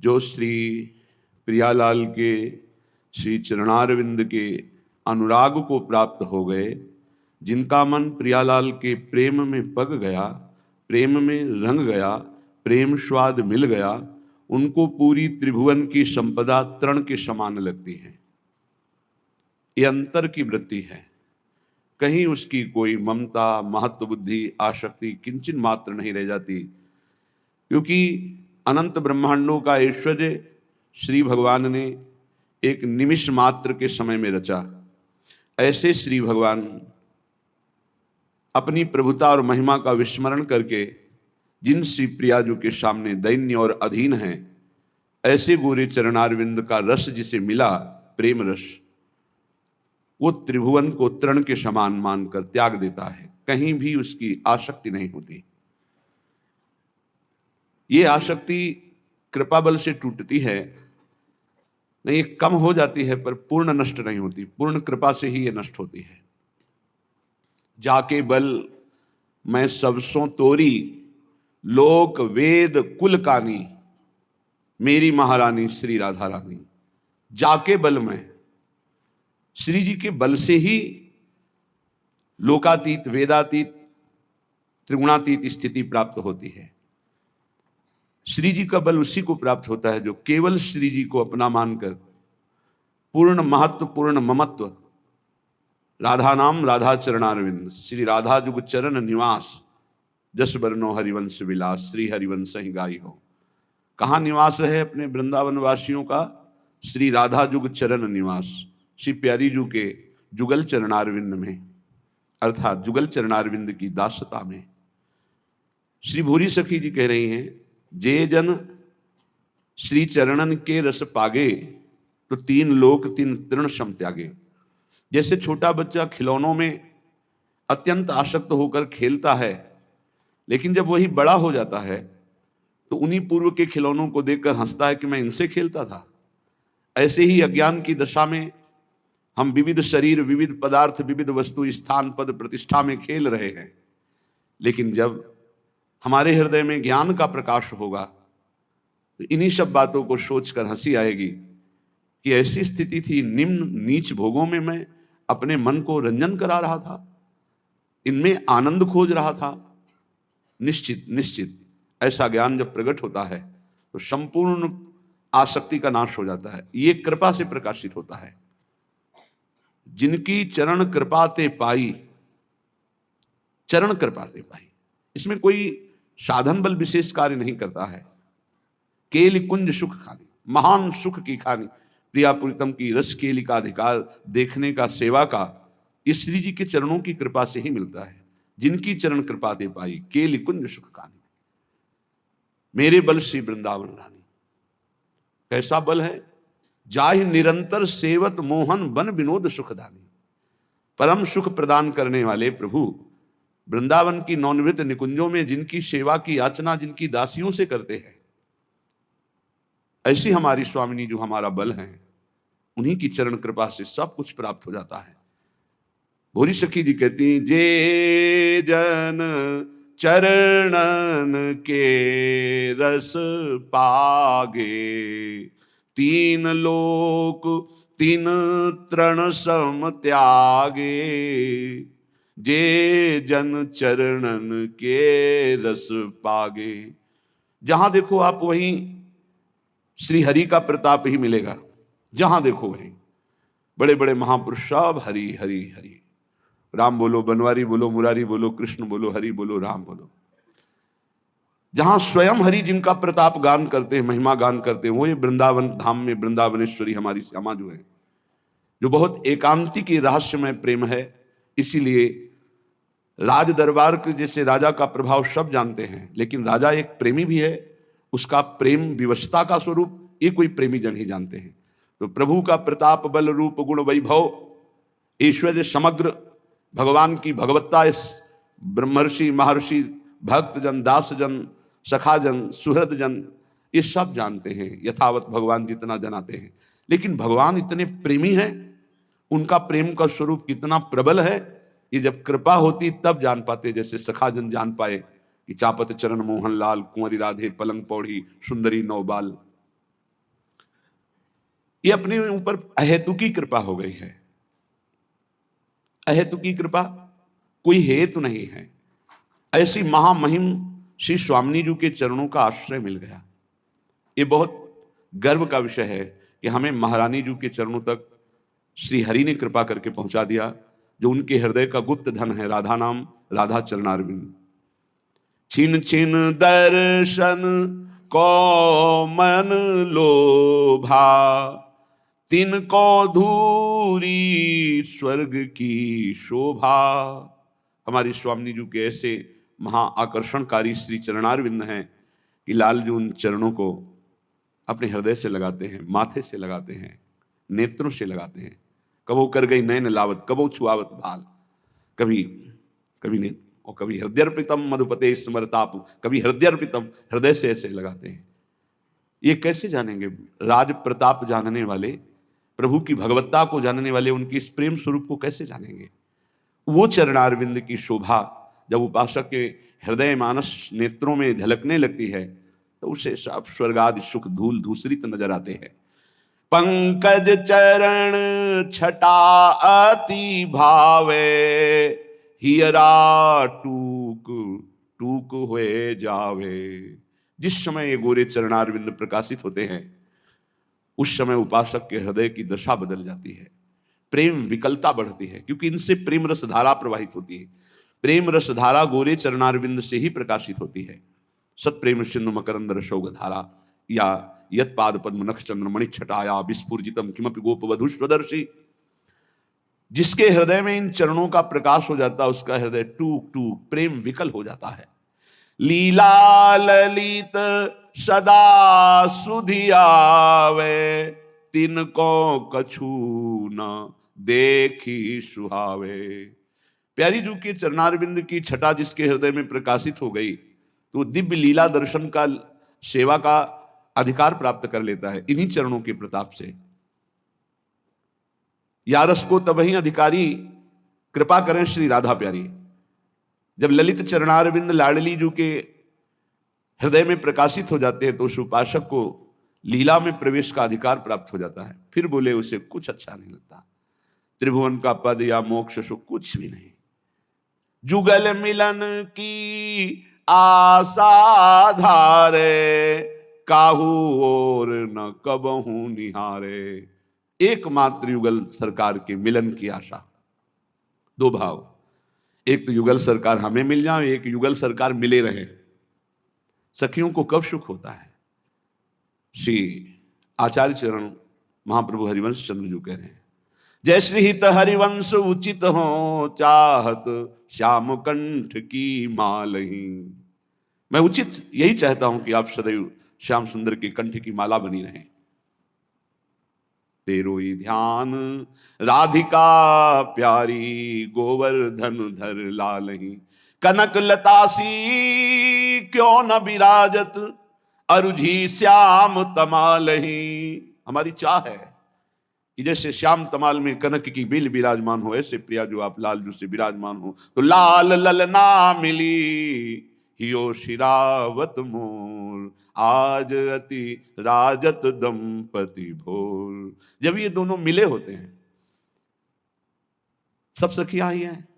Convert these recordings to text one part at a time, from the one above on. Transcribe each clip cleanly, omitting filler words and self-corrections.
जो श्री प्रियालाल के श्री चरणारविंद के अनुराग को प्राप्त हो गए, जिनका मन प्रियालाल के प्रेम में पग गया, प्रेम में रंग गया, प्रेम स्वाद मिल गया, उनको पूरी त्रिभुवन की संपदा तृण के समान लगती है। ये अंतर की वृत्ति है। कहीं उसकी कोई ममता, महत्व बुद्धि, आसक्ति किंचन मात्र नहीं रह जाती, क्योंकि अनंत ब्रह्मांडों का ऐश्वर्य श्री भगवान ने एक निमिष मात्र के समय में रचा। ऐसे श्री भगवान अपनी प्रभुता और महिमा का विस्मरण करके जिन श्री प्रियाजू के सामने दैन्य और अधीन हैं, ऐसे गोरे चरणारविंद का रस जिसे मिला, प्रेम रस, वो त्रिभुवन को तृण के समान मानकर त्याग देता है। कहीं भी उसकी आसक्ति नहीं होती। ये आसक्ति कृपा बल से टूटती है, नहीं कम हो जाती है, पर पूर्ण नष्ट नहीं होती। पूर्ण कृपा से ही ये नष्ट होती है। जाके बल मैं सबसों तोरी, लोक वेद कुल कानी, मेरी महारानी श्री राधा रानी। जाके बल में, श्री जी के बल से ही लोकातीत, वेदातीत, त्रिगुणातीत स्थिति प्राप्त होती है। श्री जी का बल उसी को प्राप्त होता है जो केवल श्री जी को अपना मानकर पूर्ण महत्व, पूर्ण ममत्व, राधा नाम राधा चरणारविंद, श्री राधा जुग चरण निवास, जस बरनो हरिवंश विलास, श्री हरिवंश ही गाई हो। कहाँ निवास है अपने वृंदावन वासियों का? श्री राधा जुग चरण निवास, श्री प्यारी जू के जुगल चरणारविंद में, अर्थात जुगल चरणारविंद की दासता में। श्री भूरी सखी जी कह रही हैं, जे जन श्री चरणन के रस पागे, तो तीन लोक तीन तृण सम त्यागे। जैसे छोटा बच्चा खिलौनों में अत्यंत आसक्त होकर खेलता है, लेकिन जब वही बड़ा हो जाता है तो उन्हीं पूर्व के खिलौनों को देखकर हंसता है कि मैं इनसे खेलता था। ऐसे ही अज्ञान की दशा में हम विविध शरीर, विविध पदार्थ, विविध वस्तु, स्थान, पद, प्रतिष्ठा में खेल रहे हैं। लेकिन जब हमारे हृदय में ज्ञान का प्रकाश होगा तो इन्हीं सब बातों को सोचकर हंसी आएगी कि ऐसी स्थिति थी, निम्न नीच भोगों में मैं अपने मन को रंजन करा रहा था, इनमें आनंद खोज रहा था। निश्चित निश्चित ऐसा ज्ञान जब प्रकट होता है तो संपूर्ण आसक्ति का नाश हो जाता है। ये कृपा से प्रकाशित होता है। जिनकी चरण कृपा ते पाई, चरण कृपा ते पाई, इसमें कोई साधन बल विशेष कार्य नहीं करता है। केली कुंज सुख खानी, महान सुख की खानी, प्रिया प्रीतम की रस केली का अधिकार देखने का, सेवा का, इस श्री जी के चरणों की कृपा से ही मिलता है। जिनकी चरण कृपा दे पाई, केली कुंज सुख खानी, मेरे बल श्री वृंदावन रानी। कैसा बल है? जाहि निरंतर सेवत मोहन बन विनोद सुखदानी। परम सुख प्रदान करने वाले प्रभु वृंदावन की नौनिवृत्त निकुंजों में जिनकी सेवा की याचना जिनकी दासियों से करते हैं, ऐसी हमारी स्वामिनी जो हमारा बल है, उन्हीं की चरण कृपा से सब कुछ प्राप्त हो जाता है। भोरी सखी जी कहती हैं, जे जन चरणन के रस पागे, तीन लोक तीन तृण सम त्यागे। जे जन चरणन के रस पागे, जहां देखो आप वहीं श्री हरि का प्रताप ही मिलेगा। जहां देखो वहीं बड़े बड़े महापुरुष सब हरि हरि हरि, राम बोलो, बनवारी बोलो, मुरारी बोलो, कृष्ण बोलो, हरि बोलो, राम बोलो। जहां स्वयं हरि जिनका प्रताप गान करते हैं, महिमा गान करते हैं, वो ये वृंदावन धाम में वृंदावनेश्वरी हमारी श्यामा जो है, जो बहुत एकांतिक रहस्यमय प्रेम है। इसीलिए राज दरबार के जैसे राजा का प्रभाव सब जानते हैं, लेकिन राजा एक प्रेमी भी है, उसका प्रेम विवशता का स्वरूप ये कोई प्रेमी जन ही जानते हैं। तो प्रभु का प्रताप, बल, रूप, गुण, वैभव, ऐश्वर्य समग्र, भगवान की भगवत्ता, इस ब्रह्मर्षि, महर्षि, भक्तजन, दासजन, सखाजन, सुहृदजन, ये सब जानते हैं यथावत भगवान जितना जनाते हैं। लेकिन भगवान इतने प्रेमी हैं, उनका प्रेम का स्वरूप कितना प्रबल है, ये जब कृपा होती तब जान पाते। जैसे सखाजन जान पाए कि चापत चरण मोहन लाल, कुंवरी राधे पलंग पौड़ी, सुंदरी नौबाल। ये अपने ऊपर अहेतुकी कृपा हो गई है। अहेतुकी कृपा, कोई हेतु नहीं है। ऐसी महामहिम श्री स्वामी जी के चरणों का आश्रय मिल गया। ये बहुत गर्व का विषय है कि हमें महारानी जी के चरणों तक श्री हरि ने कृपा करके पहुंचा दिया, जो उनके हृदय का गुप्त धन है, राधा नाम, राधा चरणारविंद। छिन छिन दर्शन को मन लोभा, तिनको धूरी स्वर्ग की शोभा। हमारी स्वामी जी के ऐसे महा आकर्षणकारी श्री चरणारविंद हैं कि लाल जी उन चरणों को अपने हृदय से लगाते हैं, माथे से लगाते हैं, नेत्रों से लगाते हैं। कबो कर गई नयन लावत, कबो छुआवत भाल, कभी कभी नेत्र और कभी हृदयर्पितम मधुपते स्मरताप, कभी हृदयर्पितम, हृदय से ऐसे लगाते हैं। ये कैसे जानेंगे? राज प्रताप जानने वाले, प्रभु की भगवत्ता को जानने वाले उनकी इस प्रेम स्वरूप को कैसे जानेंगे? वो चरणारविंद की शोभा जब उपासक के हृदय मानस नेत्रों में झलकने लगती है तो उसे सब स्वर्गादि सुख धूल धूसरित नजर आते हैं। पंकज चरण छटा अति भावे, हियरा टूक टूक हुए जावे। जिस समय ये गोरे चरणारविंद प्रकाशित होते हैं उस समय उपासक के हृदय की दशा बदल जाती है, प्रेम विकलता बढ़ती है, क्योंकि इनसे प्रेम रस धारा प्रवाहित होती है। प्रेम रस धारा गोरे चरणारविंद से ही प्रकाशित होती है। सत प्रेम सिंधु मकरंद रसोग धारा, या यत पाद पद्म नख चंद्र मणि छटाया विस्फुजितम किमपि गोप वधु स्वदर्शी। जिसके हृदय में इन चरणों का प्रकाश हो जाता है उसका हृदय टूक टूक प्रेम विकल हो जाता है। लीला ललित सदा सुधियावे, तिनको कछु न देखी सुहावे। प्यारी जू के चरणारविंद की छटा जिसके हृदय में प्रकाशित हो गई तो दिव्य लीला दर्शन का, सेवा का अधिकार प्राप्त कर लेता है इन्हीं चरणों के प्रताप से। यारस को तबही अधिकारी कृपा करें श्री राधा प्यारी। जब ललित चरणारविंद लाडली जू के हृदय में प्रकाशित हो जाते हैं तो उस उपासक को लीला में प्रवेश का अधिकार प्राप्त हो जाता है। फिर बोले उसे कुछ अच्छा नहीं लगता, त्रिभुवन का पद या मोक्ष सुख कुछ भी नहीं। जुगल मिलन की आशा धारे, काहू और न कबहू निहारे। एकमात्र युगल सरकार के मिलन की आशा। दो भाव, एक तो युगल सरकार हमें मिल जाए, एक युगल सरकार मिले रहे। सखियों को कब सुख होता है? श्री आचार्य चरण महाप्रभु हरिवंश चंद्र जी कह रहे हैं, जय श्री हित हरिवंश उचित हो, चाहत श्याम कंठ की मालही। मैं उचित यही चाहता हूं कि आप सदैव श्याम सुंदर के कंठ की माला बनी रहें। तेरो ही ध्यान राधिका प्यारी, गोवर्धन धर लालही। कनक लतासी क्यों न विराजत, अरुझी श्याम तमालही। हमारी चाह है कि जैसे श्याम तमाल में कनक की बेल विराजमान हो, ऐसे प्रिया जो आप लाल जो से विराजमान हो। तो लाल ललना मिली हियो शिरावत मोर, आज अति राजत दंपति भोर। जब ये दोनों मिले होते हैं, सब सखियां ही हैं,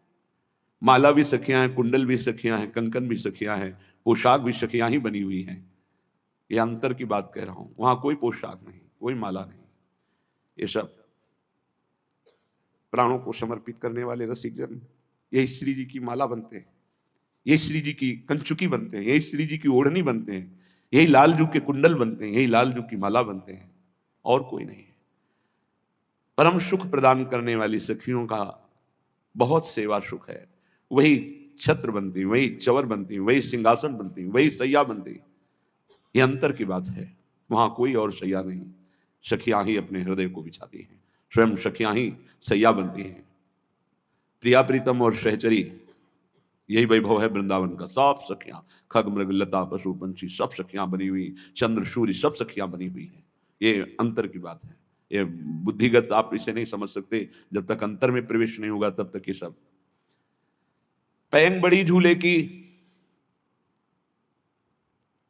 माला भी सखियां हैं, कुंडल भी सखियां हैं, कंकन भी सखियां हैं, पोशाक भी सखियां ही बनी हुई हैं। ये अंतर की बात कह रहा हूं, वहां कोई पोशाक नहीं, कोई माला नहीं। ये सब प्राणों को समर्पित करने वाले रसिक जन यही श्री जी की माला बनते हैं, यही श्री जी की कंचुकी बनते हैं, यही श्री जी की ओढ़नी बनते हैं, यही लाल जू के कुंडल बनते हैं, यही लाल जू की माला बनते हैं, और कोई नहीं है। परम सुख प्रदान करने वाली सखियों का बहुत सेवा सुख है। वही छत्र बनती, वही चवर बनती, वही सिंहासन बनती, वही सैया बनती। ये अंतर की बात है, वहां कोई और सैया नहीं, सखियां ही अपने हृदय को बिछाती हैं, स्वयं सखियां ही सैया बनती हैं। प्रिया प्रीतम और सहचरी, यही वैभव है वृंदावन का। सब सखियां, खग मृग लता पशु पंछी सब सखियां बनी हुई, चंद्र सूर्य सब सखियां बनी हुई है। ये अंतर की बात है, ये बुद्धिगत आप इसे नहीं समझ सकते जब तक अंतर में प्रवेश नहीं होगा, तब तक ये सब। पैंग बड़ी झूले की,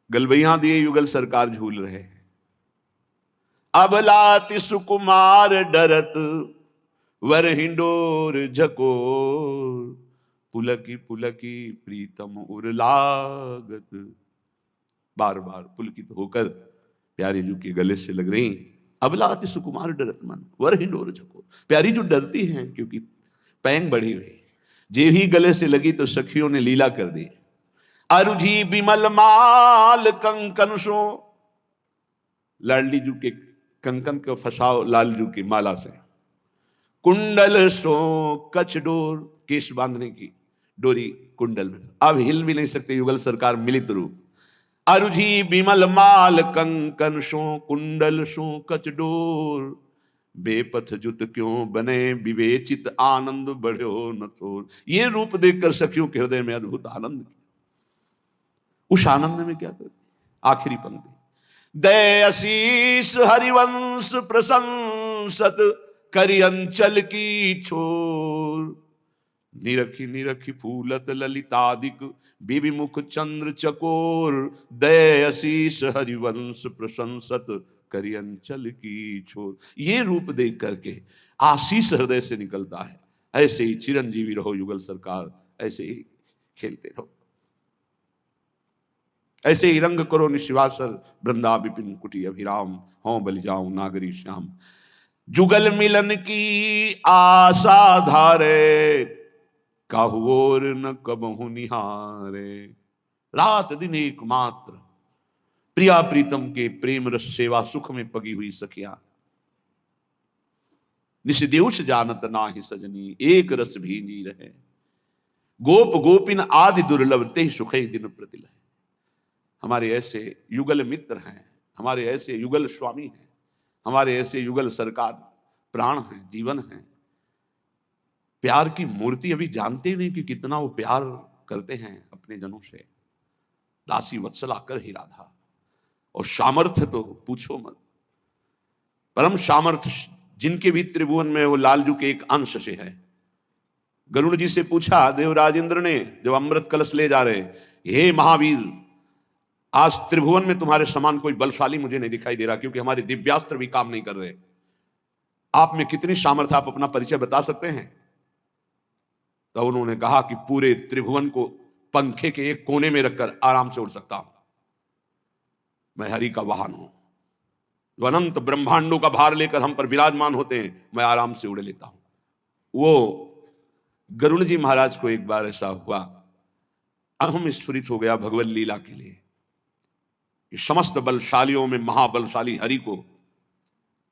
गलबैया दिए युगल सरकार झूल रहे हैं। अबलाति सुकुमार डरत वर हिंडोर झकोर, पुलकी पुलकी प्रीतम उरलागत। बार बार पुलकित होकर प्यारी जू के गले से लग रही। अबलाति सुकुमार डरत मन वर हिंडोर झकोर, प्यारी जो डरती हैं क्योंकि पैंग बढ़ी हुई, जे ही गले से लगी तो सखियों ने लीला कर दी। अरुझी बिमल माल कंकन सो, लाडली जू के कंकन को फसाओ लाल जू की माला से। कुंडल सो कच डोर, केश बांधने की डोरी कुंडल में, अब हिल भी नहीं सकते युगल सरकार मिलित रूप। अरुझी बिमल माल कंकन सो कुंडल सो कच डोर, बेपथ जुत क्यों बने विवेचित आनंद बढ़ो न थोर। ये रूप देखकर सखियों के हृदय में अद्भुत आनंद। उस आनंद में क्या करते, आखिरी पंक्ति, दय आशीष हरिवंश प्रशंसत करि अंचल की छोर, निरखी निरखी फूलत ललितादिक विविमुख चंद्र चकोर, दय आशीष हरिवंश प्रशंसत करि अंचल की छोर। ये रूप देख करके आशीष हृदय से निकलता है। ऐसे ही चिरंजीवी रहो युगल सरकार, ऐसे ही खेलते रहो, ऐसे ही रंग करो निशिवासर वृंदा विपिन कुटी अभिराम, हों बलि जाऊं नागरी श्याम। जुगल मिलन की आशा धारे, काहू और न कबहु निहारे। रात दिन एकमात्र प्रिया प्रीतम के प्रेम रस सेवा सुख में पगी हुई सखिया। निषदेश जानत नाही सजनी, एक रस भींजी रहे। गोप गोपिन आदि दुर्लभ, ते सुख दिन प्रतिल है। हमारे ऐसे युगल मित्र हैं, हमारे ऐसे युगल स्वामी हैं, हमारे ऐसे युगल सरकार प्राण हैं, जीवन हैं। प्यार की मूर्ति अभी जानते नहीं कि कितना वो प्यार करते हैं अपने जनों से। दासी वत्सला कर ही राधा, और सामर्थ्य तो पूछो मत। परम सामर्थ्य जिनके भी त्रिभुवन में, वो लालजू के एक अंश से है। गरुड़ जी से पूछा देवराजेंद्र ने जब अमृत कलश ले जा रहे, हे महावीर, आज त्रिभुवन में तुम्हारे समान कोई बलशाली मुझे नहीं दिखाई दे रहा, क्योंकि हमारे दिव्यास्त्र भी काम नहीं कर रहे। आप में कितनी सामर्थ्य, आप अपना परिचय बता सकते हैं? तो उन्होंने कहा कि पूरे त्रिभुवन को पंखे के एक कोने में रखकर आराम से उड़ सकता हूं। मैं हरि का वाहन हूं, जो अनंत ब्रह्मांडों का भार लेकर हम पर विराजमान होते हैं, मैं आराम से उड़ लेता हूं। वो गरुड़ जी महाराज को एक बार ऐसा हुआ, अहम स्फुरित हो गया भगवत लीला के लिए कि समस्त बलशालियों में महाबलशाली हरि को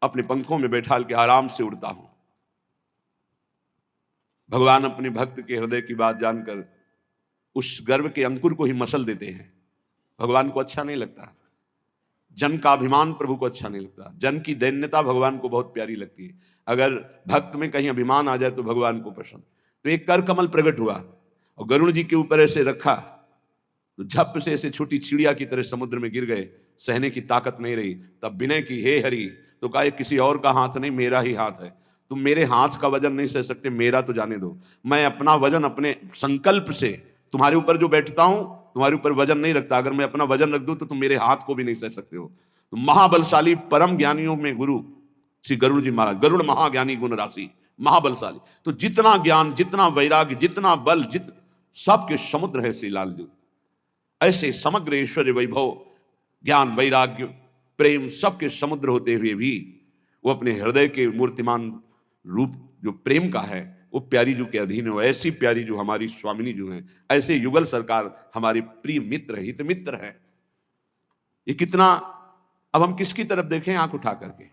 अपने पंखों में बैठाल के आराम से उड़ता हूं। भगवान अपने भक्त के हृदय की बात जानकर उस गर्व के अंकुर को ही मसल देते हैं। भगवान को अच्छा नहीं लगता, जन का अभिमान प्रभु को अच्छा नहीं लगता, जन की दैन्यता भगवान को बहुत प्यारी लगती है। अगर भक्त में कहीं अभिमान आ जाए तो भगवान को पसंद। तो एक कर कमल प्रकट हुआ और गरुड़ जी के ऊपर ऐसे रखा तो झप से ऐसे छोटी चिड़िया की तरह समुद्र में गिर गए, सहने की ताकत नहीं रही। तब विनय की, हे हरि, तो कहा किसी और का हाथ नहीं, मेरा ही हाथ है। तुम मेरे हाथ का वजन नहीं सह सकते, मेरा तो जाने दो। मैं अपना वजन अपने संकल्प से तुम्हारे ऊपर जो बैठता हूं, तुम्हारे ऊपर वजन नहीं रखता। अगर मैं अपना वजन रख दूं तो तुम मेरे हाथ को भी नहीं सह सकते हो। तो महाबलशाली परम ज्ञानियों में गुरु श्री गरुड़ जी महाराज, गरुड़ महाज्ञानी गुण राशि, महाबलशाली। तो जितना ज्ञान, जितना वैराग्य, जितना बल, सबके समुद्र है श्री लाल जी। ऐसे समग्र ऐश्वर्य वैभव, ज्ञान, वैराग्य, प्रेम सबके समुद्र होते हुए भी वो अपने हृदय के मूर्तिमान रूप जो प्रेम का है वो प्यारी जू के अधीन हो। ऐसी प्यारी जो हमारी स्वामिनी जो है, ऐसे युगल सरकार हमारे प्रिय मित्र, हित मित्र है। ये कितना, अब हम किसकी तरफ देखें आंख उठा करके?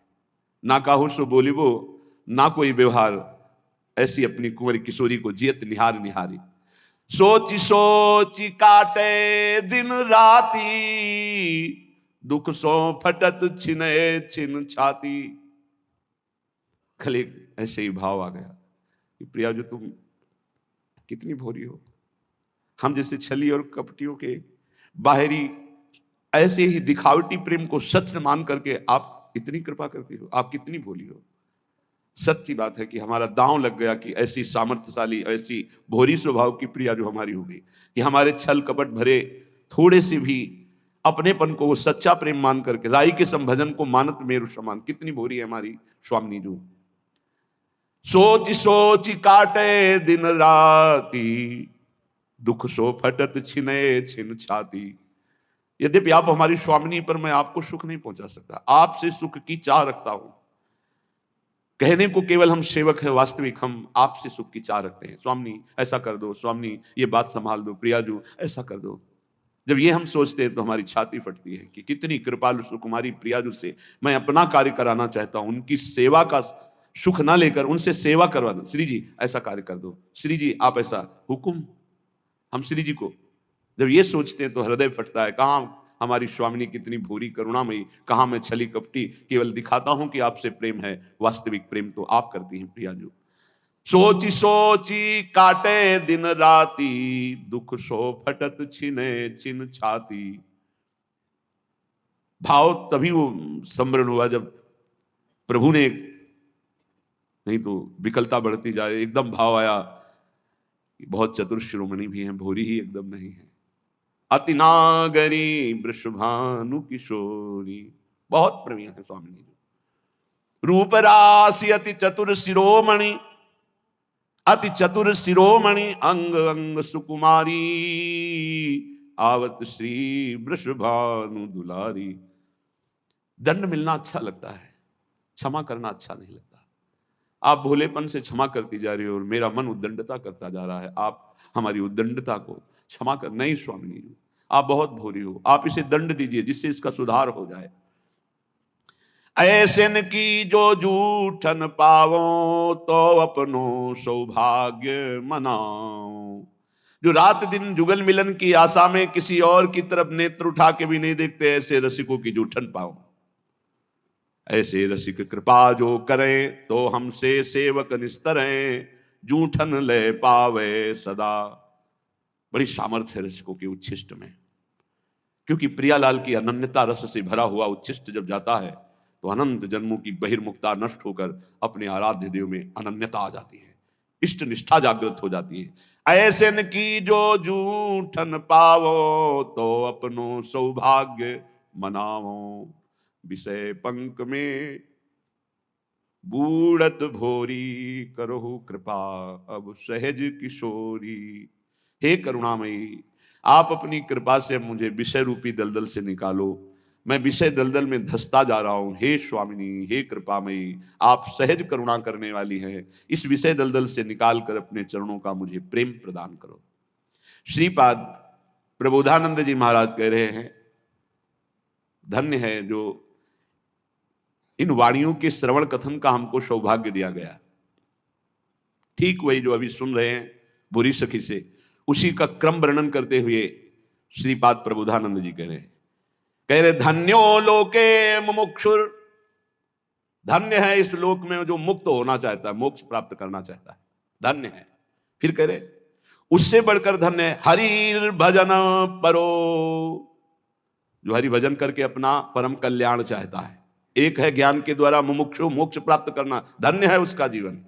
ना काहू सो बोलिबो, ना कोई व्यवहार, ऐसी अपनी कुंवरी किशोरी को जियत निहार निहारी। सोची सोची काटे दिन राती, दुख सो फटत छिने छिन छाती। कल एक ऐसे ही भाव आ गया कि प्रिया जो तुम कितनी भोरी हो। हम जैसे छली और कपटियों के बाहरी ऐसे ही दिखावटी प्रेम को सच मान करके आप इतनी कृपा करती हो, आप कितनी भोली हो। सच्ची बात है कि हमारा दांव लग गया कि ऐसी सामर्थ्यशाली, ऐसी भोरी स्वभाव की प्रिया जो हमारी हो गई कि हमारे छल कपट भरे थोड़े से भी अपनेपन को वो सच्चा प्रेम मान करके राई के संभजन को मानत मेरु समान। कितनी भोरी है हमारी स्वामिनी जो। सोच सोच काटे दिन राती, दुख सो फटत छिने छिन छाती। यद्यपि आप हमारी स्वामिनी, पर मैं आपको सुख नहीं पहुंचा सकता, आपसे सुख की चाह रखता हूं। कहने को केवल हम सेवक हैं, वास्तविक हम आपसे सुख की चाह रखते हैं। स्वामिनी ऐसा कर दो, स्वामिनी ये बात संभाल दो, प्रियाजू ऐसा कर दो। जब ये हम सोचते हैं तो हमारी छाती फटती है कि कितनी कृपालु सुकुमारी प्रियाजू से मैं अपना कार्य कराना चाहता हूं, उनकी सेवा का सुख ना लेकर उनसे सेवा करवाना। श्री जी ऐसा कार्य कर दो, श्री जी आप ऐसा हुक्म। हम श्री जी को जब ये सोचते हैं तो हृदय फटता है। कहाँ हमारी स्वामिनी कितनी भूरी करुणामयी, कहाँ मैं छली कपटी केवल दिखाता हूं कि आपसे प्रेम है, वास्तविक प्रेम तो आप करती हैं प्रियाजू। सोची सोची काटे दिन राती, दुख सो फटत छिने छिन छाती। भाव तभी वो सम्मरण हुआ जब प्रभु ने, नहीं तो विकलता बढ़ती जा रही, एकदम भाव आया कि बहुत चतुर शिरोमणि भी हैं, भोरी ही एकदम नहीं है। अति नागरी वृषभानु किशोरी, बहुत प्रवीण है स्वामिनी जी। रूप राशि अति चतुर शिरोमणि, अति चतुर शिरोमणि अंग अंग सुकुमारी। आवत श्री वृषभानु दुलारी। दंड मिलना अच्छा लगता है, क्षमा करना अच्छा नहीं लगता। आप भोलेपन से क्षमा करती जा रही हो और मेरा मन उद्दंडता करता जा रहा है। आप हमारी उद्दंडता को क्षमा कर। नहीं स्वामिनी जी, आप बहुत भोरी हो, आप इसे दंड दीजिए जिससे इसका सुधार हो जाए। ऐसन की जो जूठन पावो, तो अपनो सौभाग्य मनाओ। जो रात दिन जुगल मिलन की आशा में किसी और की तरफ नेत्र उठा के भी नहीं देखते, ऐसे रसिकों की जूठन पाओ। ऐसे रसिक कृपा जो करें, तो हमसे सेवक निस्तरें, जूठन ले पावे सदा। बड़ी सामर्थ्य है रसिकों के उच्छिष्ट में, क्योंकि प्रियालाल की अनन्यता रस से भरा हुआ उच्छिष्ट जब जाता है तो अनंत जन्मों की बहिर्मुखता नष्ट होकर अपने आराध्य देव में अनन्यता आ जाती है, इष्ट निष्ठा जागृत हो जाती है। ऐसे न की जो जूठन पावो, तो अपनो सौभाग्य मनावो। विषय पंक में बूढ़त भोरी, करहु कृपा अब सहज किशोरी। हे करुणामयी, आप अपनी कृपा से मुझे विषय रूपी दलदल से निकालो। मैं विषय दलदल में धंसता जा रहा हूं। हे स्वामिनी, हे कृपामयी, आप सहज करुणा करने वाली हैं, इस विषय दलदल से निकाल कर अपने चरणों का मुझे प्रेम प्रदान करो। श्रीपाद प्रबोधानंद जी महाराज कह रहे हैं, धन्य है जो इन वाणियों के श्रवण कथन का हमको सौभाग्य दिया गया। ठीक वही जो अभी सुन रहे हैं बुरी सखी से, उसी का क्रम वर्णन करते हुए श्रीपाद प्रबोधानंद जी कह रहे धन्यो लोके मुमुक्षुर। धन्य है इस लोक में जो मुक्त होना चाहता है, मोक्ष प्राप्त करना चाहता है, धन्य है। फिर कह रहे उससे बढ़कर धन्य है हरि भजन परो, जो हरि भजन करके अपना परम कल्याण चाहता है। एक है ज्ञान के द्वारा मुमुक्षु मोक्ष प्राप्त करना, धन्य है उसका जीवन।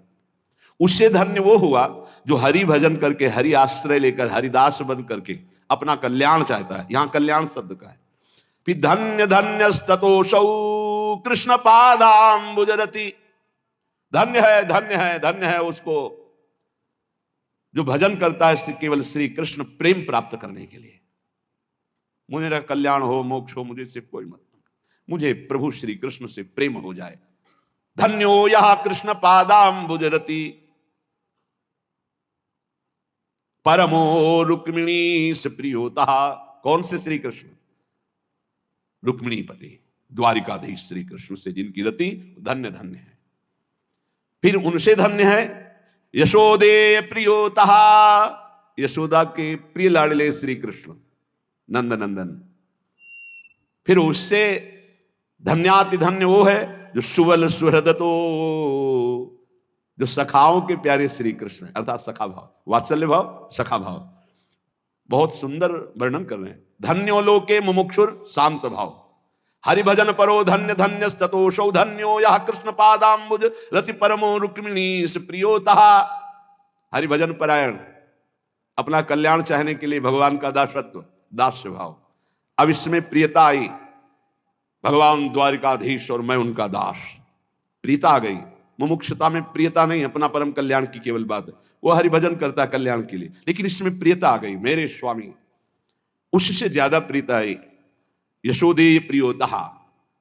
उससे धन्य वो हुआ जो हरि भजन करके, हरि आश्रय लेकर, हरिदास बन करके अपना कल्याण चाहता है। यहां कल्याण शब्द का है। फिर धन्य धन्यस्ततोषौ कृष्ण पादाम्बुजरति। धन्य है, धन्य है, धन्य है उसको जो भजन करता है केवल श्री कृष्ण प्रेम प्राप्त करने के लिए। मुझे कल्याण हो, मोक्ष हो, मुझे इससे कोई मतलब, मुझे प्रभु श्री कृष्ण से प्रेम हो जाए। धन्यो यह कृष्ण पादाम्बुजरति, परमो रुक्मिणी से प्रियोता। कौन से श्री कृष्ण? रुक्मिणी पति द्वारिकाधीश श्री कृष्ण से जिनकी रति धन्य धन्य है। फिर उनसे धन्य है यशोदे प्रियोता, यशोदा के प्रिय लाडले श्री कृष्ण नंद नंदन। फिर उससे धन्याति धन्य वो है जो सुवल सुहृदतो, जो सखाओं के प्यारे श्री कृष्ण है, अर्थात सखा भाव, वात्सल्य भाव, सखा भाव। बहुत सुंदर वर्णन कर रहे हैं। धन्यो लोके मुमुक्षुर शांत भाव, हरि भजन परो धन्य धन्य स्ततोषौ, धन्यो यह कृष्ण पादाम्बुज रति परमो रुक्मिणी प्रियोता। हरि भजन परायण, अपना कल्याण चाहने के लिए भगवान का दासत्व, दास्य भाव, अब इसमें प्रियता आई, भगवान द्वारिकाधीश और मैं उनका दास, प्रियता आ गई। मुमुक्षुता में प्रियता नहीं, अपना परम कल्याण की केवल बात है, वो हरिभजन करता है कल्याण के लिए, लेकिन इसमें प्रियता आ गई, मेरे स्वामी। उससे ज्यादा प्रियता आई यशोदेय प्रियोतहा,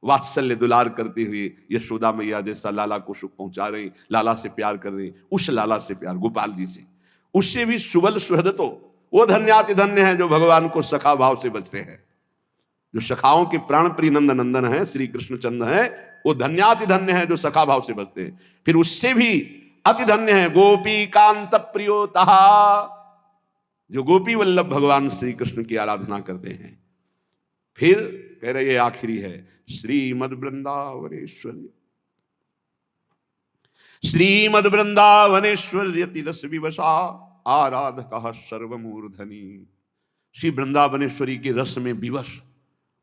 वात्सल्य दुलार करते हुए यशोदा मैया जैसा लाला को सुख पहुंचा रही, लाला से प्यार कर रही, उस लाला से प्यार, गोपाल जी से, उससे भी सुबल सुहृदतो, वो धन्याति धन्य है जो भगवान को सखा भाव से बचते हैं, जो सखाओं के प्राण प्रिय नंद नंदन है, श्री कृष्ण चंद्र है, वो धन्याति धन्य है जो सखा भाव से बचते हैं। फिर उससे भी अति धन्य है गोपी कांत प्रियोतः, जो गोपी वल्लभ भगवान श्री कृष्ण की आराधना करते हैं। फिर कह रहे ये आखिरी है, श्रीमद वृंदावनेश्वरी, श्रीमद वृंदावनेश्वर्यति रस विवशा आराधकः सर्वमूर्धनि। श्री वृंदावनेश्वरी के रस में विवश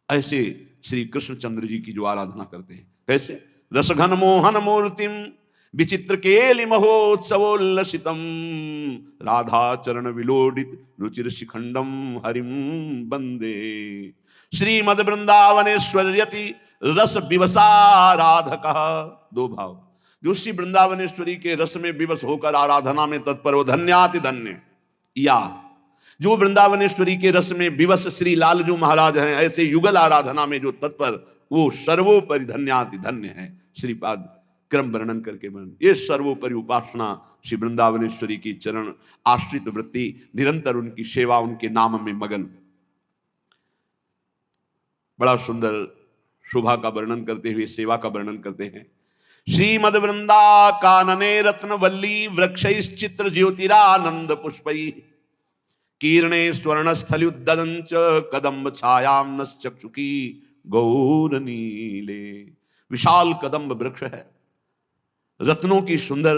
ऐसे श्री कृष्ण चंद्र जी की जो आराधना करते हैं, कैसे? रसघन मोहन मूर्तिम विचित्र केलि महोत्सवोल्लसितम राधा चरण विलोडित रुचिर शिखंडम हरिम वंदे। श्रीमद वृंदावनेश्वर्यति रस विवसाराधक, दो भाव, जो श्री वृंदावनेश्वरी के रस में विवश होकर आराधना में तत्पर, वो धन्याति धन्य। या जो वृंदावनेश्वरी के रस में विवश श्री लालजू महाराज हैं, ऐसे युगल आराधना में जो तत्पर, वो सर्वोपरि धन्याति धन्य है। श्रीपाद क्रम वर्णन करके वर्णन, ये सर्वोपरि उपासना श्री वृंदावनेश्वरी की चरण आश्रित वृत्ति, निरंतर उनकी सेवा, उनके नाम में मगन। बड़ा सुंदर शोभा का वर्णन करते हुए सेवा का वर्णन करते हैं। श्रीमद वृंदा कानने रत्न वल्ली वृक्षैश्चित्र ज्योतिरानंद पुष्पै कीर्णे स्वर्णस्थल्युद्ददंच कदम्ब छायाम नश्चक्षुकी गौर नीले। विशाल कदम्ब वृक्ष है, रत्नों की सुंदर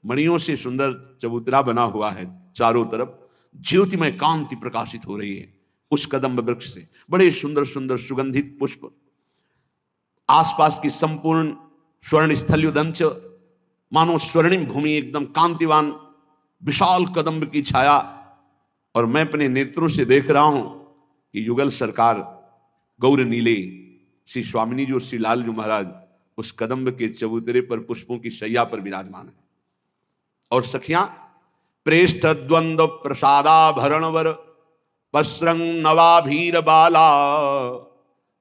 मणियों से सुंदर चबूतरा बना हुआ है, चारों तरफ ज्योतिमय कांति प्रकाशित हो रही है उस कदम्ब वृक्ष से। बड़े सुंदर सुंदर सुगंधित पुष्प, आसपास की संपूर्ण स्वर्ण स्थल्युदंच, मानो स्वर्णिम भूमि, एकदम कांतिवान विशाल कदम्ब की छाया। और मैं अपने नेत्रों से देख रहा हूं कि युगल सरकार गौर नीले श्री स्वामिनी जी और श्री लाल जी महाराज उस कदम्ब के चबूतरे पर पुष्पों की शैया पर विराजमान है। और सखियां प्रेष्ठ द्वंद्व प्रसादाभरणवर पस्रंग नवाभीर बाला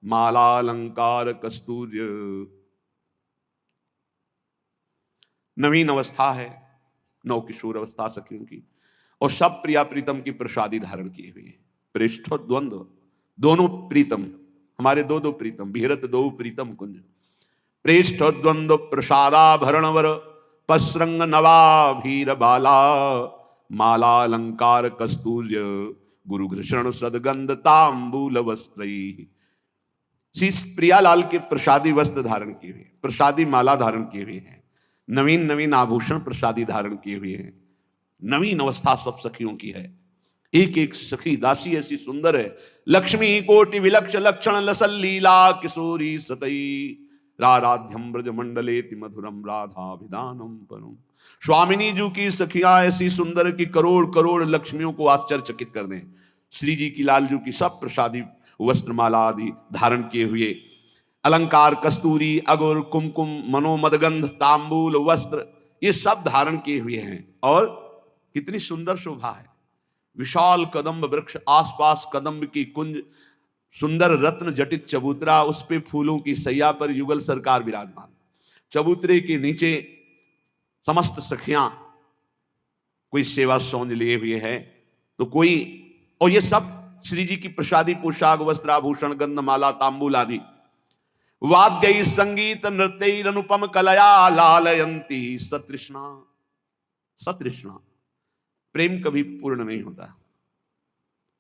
मालालंकार कस्तूर्य। नवीन अवस्था है, नव किशोर अवस्था सखियों की, और सब प्रिया प्रीतम की प्रसादी धारण किए हुए हैं। प्रेष्ठ द्वंद्व, दोनों प्रीतम, हमारे दो दो प्रीतम, विहरत दो प्रीतम कुंज। प्रेष्ठ द्वंद्व प्रसादाभरणवर पस्रंग नवाभीर बाला मालालंकार कस्तूर्य गुरु घृषण सदगंध तांबूल वस्त्रैः। श्री प्रियालाल के प्रसादी वस्त्र धारण किए हुए, प्रसादी माला धारण किए हुए हैं, नवीन नवीन आभूषण प्रसादी धारण किए हुए हैं। नवीन अवस्था सब सखियों की है, एक एक सखी दासी ऐसी सुंदर है। लक्ष्मी कोटि विलक्ष लक्षण लसल लीला किशोरी सतई राराध्यम ब्रज मंडलेति मधुरम राधाभिधानम परम। स्वामिनी जी की सखियां ऐसी सुंदर कि करोड़ करोड़ लक्ष्मियों को आश्चर्यचकित कर दें। श्री जी की लालजू की सब प्रसादी वस्त्रमाला आदि धारण किए हुए, अलंकार कस्तूरी अगुर कुमकुम मनोमदगंध तांबूल वस्त्र, ये सब धारण किए हुए हैं। और कितनी सुंदर शोभा है, विशाल कदम्ब वृक्ष, आसपास कदम्ब की कुंज, सुंदर रत्न जटित चबूतरा, उस पे फूलों की सैया पर युगल सरकार विराजमान। चबूतरे के नीचे समस्त सखियां कोई सेवा सौंज लिए हुए है तो कोई, और ये सब श्री जी की प्रसादी पोशाक वस्त्राभूषण गंधमाला तांबूल आदि। वाद्य संगीत नृत्य अनुपम कलया लालयंती सतृष्णा। सतृष्णा, प्रेम कभी पूर्ण नहीं होता,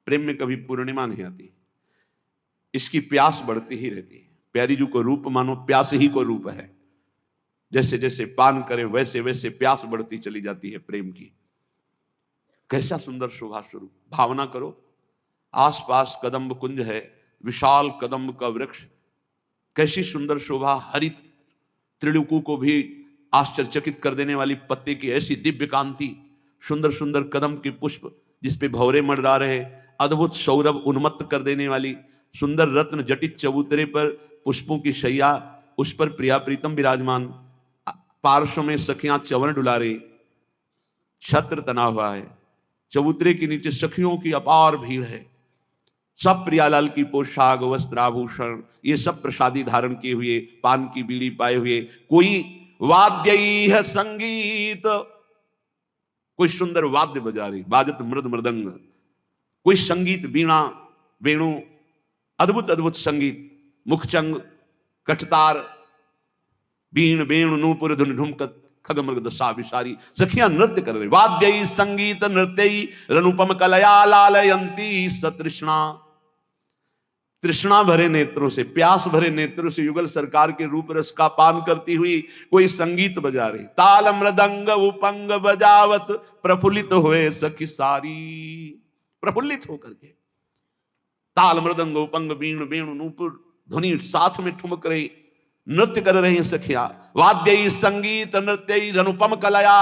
प्रेम में कभी पूर्णिमा नहीं आती, इसकी प्यास बढ़ती ही रहती है। प्यारी जी को रूप मानो प्यास ही को रूप है, जैसे जैसे पान करें वैसे वैसे प्यास बढ़ती चली जाती है प्रेम की। कैसा सुंदर शोभा स्वरूप, भावना करो, आसपास कदम्ब कुंज है, विशाल कदम्ब का वृक्ष, कैसी सुंदर शोभा, हरित त्रिलोकों को भी आश्चर्यचकित कर देने वाली पत्ते की ऐसी दिव्य कांति, सुंदर सुंदर कदम के पुष्प जिसपे भौरे मंडरा रहे, अद्भुत सौरभ उन्मत्त कर देने वाली सुंदर रत्न जटित चबूतरे पर पुष्पों की शैया, उस पर प्रिया प्रीतम विराजमान, पार्श्व में सखियां चवन डुला रही, छत्र तना हुआ है, चबूतरे के नीचे सखियों की अपार भीड़ है, सब प्रियालाल की पोशाक वस्त्र आभूषण ये सब प्रसादी धारण किए हुए, पान की बीड़ी पाए हुए, कोई वाद्य है संगीत, कोई सुंदर वाद्य बजा रही, बाजत मृद मृदंग, कोई संगीत वीणा वेणु, अद्भुत अद्भुत संगीत, मुखचंग कठतार बीण वेणु नूपुर धुन ढुमकत खग मृग दशा विशारी, सखियां नृत्य कर रही, वाद्य संगीत नृत्य रनुपम कलया लालयंती सतृष्णा, तृष्णा भरे नेत्रों से, प्यास भरे नेत्रों से युगल सरकार के रूप रस का पान करती हुई कोई संगीत बजा रही, ताल मृदंग उपंग बजावत प्रफुल्लित हुए सखी सारी, प्रफुल्लित होकर के ताल मृदंग उपंग बीण वेणु नूपुर ध्वनि साथ में ठुमक रही, नृत्य कर रही हैं सखियां, वाद्य संगीत नृत्य अनुपम कलाया,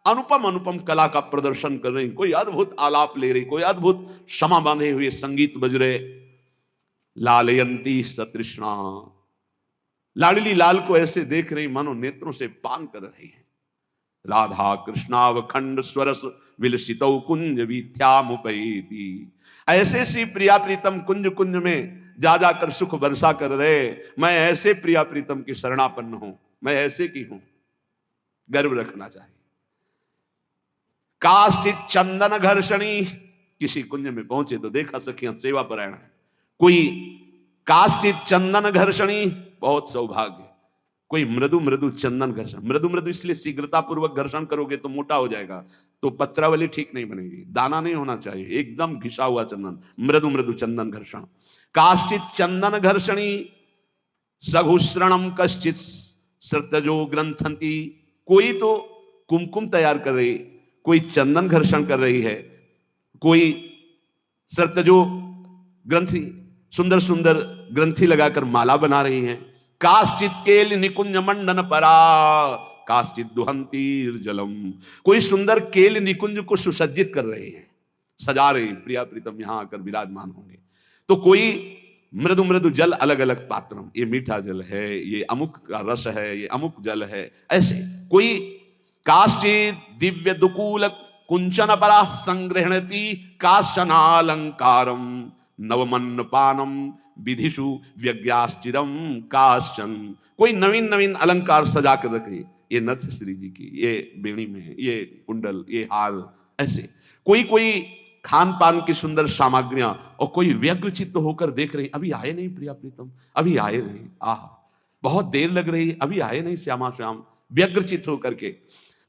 अनुपम अनुपम कला का प्रदर्शन कर रही, कोई अद्भुत आलाप ले रही, कोई अद्भुत क्षमा बांधे हुए संगीत बज रहे, लालयंती सतृष्णा, लाडली लाल को ऐसे देख रही मानो नेत्रों से पान कर रही है, राधा कृष्णावखंड स्वरस विलसितौ कुंज वीथ्यामुपैति, ऐसे सी प्रिया प्रीतम कुंज कुंज में जा जाकर सुख वर्षा कर रहे, मैं ऐसे प्रिया प्रीतम की शरणापन्न हूं, मैं ऐसे की हूं, गर्व रखना चाहिए। काश्चित चंदन घर्षणी, किसी कुंज में पहुंचे तो देखा सखियां सेवा परायण है, कोई काश्चित चंदन घर्षणी, बहुत सौभाग्य, कोई मृदु मृदु चंदन घर्षण, मृदु मृदु इसलिए शीघ्रता पूर्वक घर्षण करोगे तो मोटा हो जाएगा, तो पत्रावली ठीक नहीं बनेगी, दाना नहीं होना चाहिए, एकदम घिसा हुआ चंदन, मृदु मृदु चंदन घर्षण, काश्चित चंदन घर्षणी सघुश्रणम कश्चित सृतजो ग्रंथंती, कोई तो कुमकुम तैयार कर रही, कोई चंदन घर्षण कर रही है, कोई सृतजो ग्रंथि सुंदर सुंदर ग्रंथि लगाकर माला बना रही हैं, काश्चित केल निकुंज मंडन परा काश्चित दुहंतीर जलम, कोई सुंदर केल निकुंज को सुसज्जित कर रहे हैं, सजा रहे, प्रिया प्रीतम यहां आकर विराजमान होंगे, तो कोई मृदु मृदु जल अलग अलग पात्रम, ये मीठा जल है, ये अमुक का रस है, ये अमुक जल है, ऐसे कोई काश्चित दिव्य दुकूल कुंचन परा संग्रहणती काशनालंकारम नवमन्न पानम विधिषु व्यज्ञाश्चिरम काश्चन, कोई नवीन नवीन अलंकार सजा कर रखे, ये नथ श्री जी की, ये बेणी में ये कुंडल, ये हार, ऐसे कोई कोई खान पान की सुंदर सामग्रियां, और कोई व्यग्रचित्त होकर देख रही, अभी आए नहीं प्रिया प्रीतम, अभी आए नहीं, आह बहुत देर लग रही, अभी आए नहीं श्यामा श्याम, व्यग्रचित्त होकर के,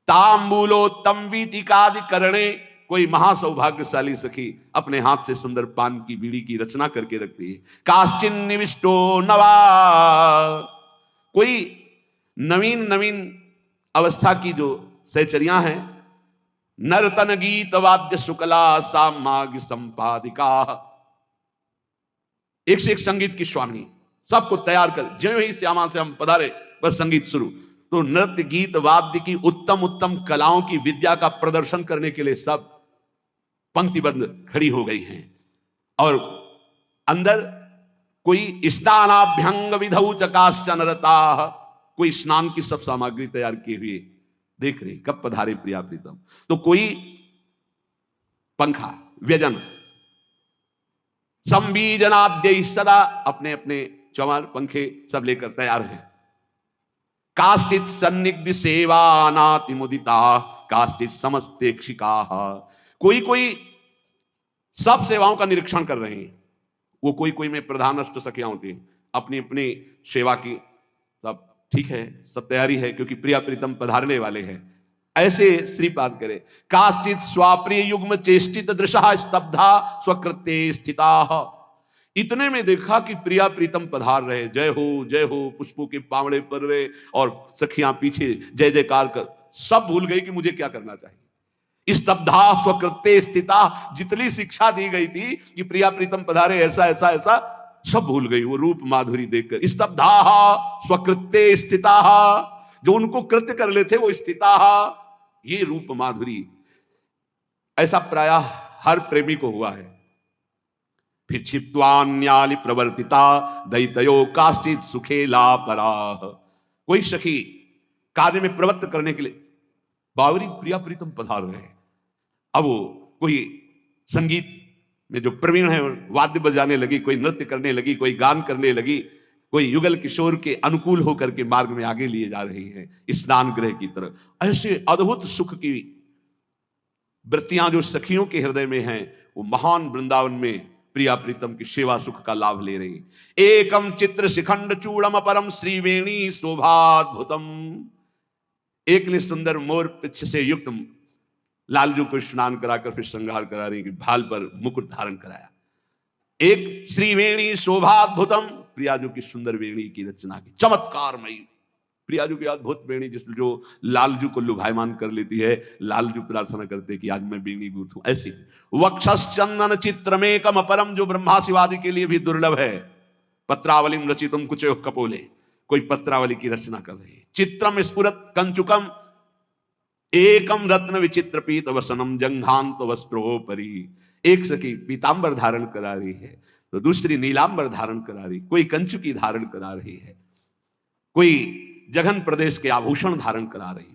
तांबूलोत्तम वीटिकादि करणे, कोई महासौभाग्यशाली सखी अपने हाथ से सुंदर पान की बीड़ी की रचना करके रखती है, काश्चिन निविष्टो नवा, कोई नवीन नवीन अवस्था की जो सहचरियां हैं, नर्तन गीत वाद्य शुक्ला सामाग संपादिका, एक से एक संगीत की स्वामी, सबको तैयार कर, ज्यों ही श्यामा से हम पधारे बस संगीत शुरू, तो नृत्य गीत वाद्य की उत्तम उत्तम कलाओं की विद्या का प्रदर्शन करने के लिए सब पंक्तिबद्ध खड़ी हो गई हैं, और अंदर कोई स्नानाभ्यंग विधौ चकाश्चन रता, कोई स्नान की सब सामग्री तैयार किए हुए देख रहे कब पधारे प्रिया प्रीतम, तो कोई पंखा व्यजन संबीजनाद्य सदा अपने अपने चमार पंखे सब लेकर तैयार हैं, काश्चित सन्निग्ध सेवा नातिमुदिता काश्चित समस्तेक्षिका, कोई कोई सब सेवाओं का निरीक्षण कर रहे हैं, वो कोई कोई में प्रधान अष्ट सखियां होती हैं, अपनी अपनी सेवा की सब ठीक है, सब तैयारी है, क्योंकि प्रिया प्रीतम पधारने वाले हैं, ऐसे श्रीपाद करे, काश्चित स्वाप्रिय युग्म चेष्टित दृशा स्तब्धा स्वकृत्ये स्थिता, इतने में देखा कि प्रिया प्रीतम पधार रहे, जय हो पुष्पों के पावड़े पर रहे, और सखियां पीछे जय जयकार कर, सब भूल गई कि मुझे क्या करना चाहिए, स्तब्धा स्वकृत्ये स्थिता, जितनी शिक्षा दी गई थी कि प्रिया प्रीतम पधारे ऐसा ऐसा ऐसा, सब भूल गई, वो रूप माधुरी देखकर, स्तब्धा स्वकृत्ये स्थिता, जो उनको कृत्य कर लेते वो स्थिता, ये रूप माधुरी, ऐसा प्रायः हर प्रेमी को हुआ है, फिर क्षिप्त्वान्यालि प्रवर्तिता दैतयो काश्चित सुखेला पराह। कोई सखी कार्य में प्रवृत्त करने के लिए बावरी प्रिया प्रीतम पधार रहे हैं। अब वो कोई संगीत में जो प्रवीण है वाद्य बजाने लगी, कोई नृत्य करने लगी, कोई गान करने लगी, कोई युगल किशोर के अनुकूल होकर के मार्ग में आगे लिए जा रही है स्नान गृह की तरफ। ऐसे अद्भुत सुख की वृत्तियां जो सखियों के हृदय में हैं, वो महान वृंदावन में प्रिया प्रीतम की सेवा सुख का लाभ ले रही। एकम चित्र शिखंड चूड़म परम श्रीवेणी शोभाद्भुतम। एक ने सुंदर मोर पिछ से युक्त लालजू को स्नान कराकर फिर श्रृंगार करा रही कि भाल पर मुकुट धारण कराया। एक श्रीवेणी शोभाद्भुतम, प्रियाजू की सुंदर वेणी की रचना की, चमत्कारमयी प्रियाजू की अद्भुत वेणी जिस जो लालजू को लुभायमान कर लेती है। लालजू प्रार्थना करते कि आज मैं वेणी गूंथूं। ऐसी वक्षश्चंदन चित्रमेकम अपरम, जो ब्रह्मा शिवादि के लिए भी दुर्लभ है। पत्रावलिम रचितुम कुचो कपोले, कोई पत्रावली की रचना कर रही है। चित्रम स्फुरत कंचुकम एकम रत्न विचित्र पीत वसनम जंघांत वस्त्रोपरि। एक सखी पीतांबर धारण करा रही है तो दूसरी नीलांबर धारण करा रही, कोई कंचुकी धारण करा रही है, कोई जघन प्रदेश के आभूषण धारण करा रही।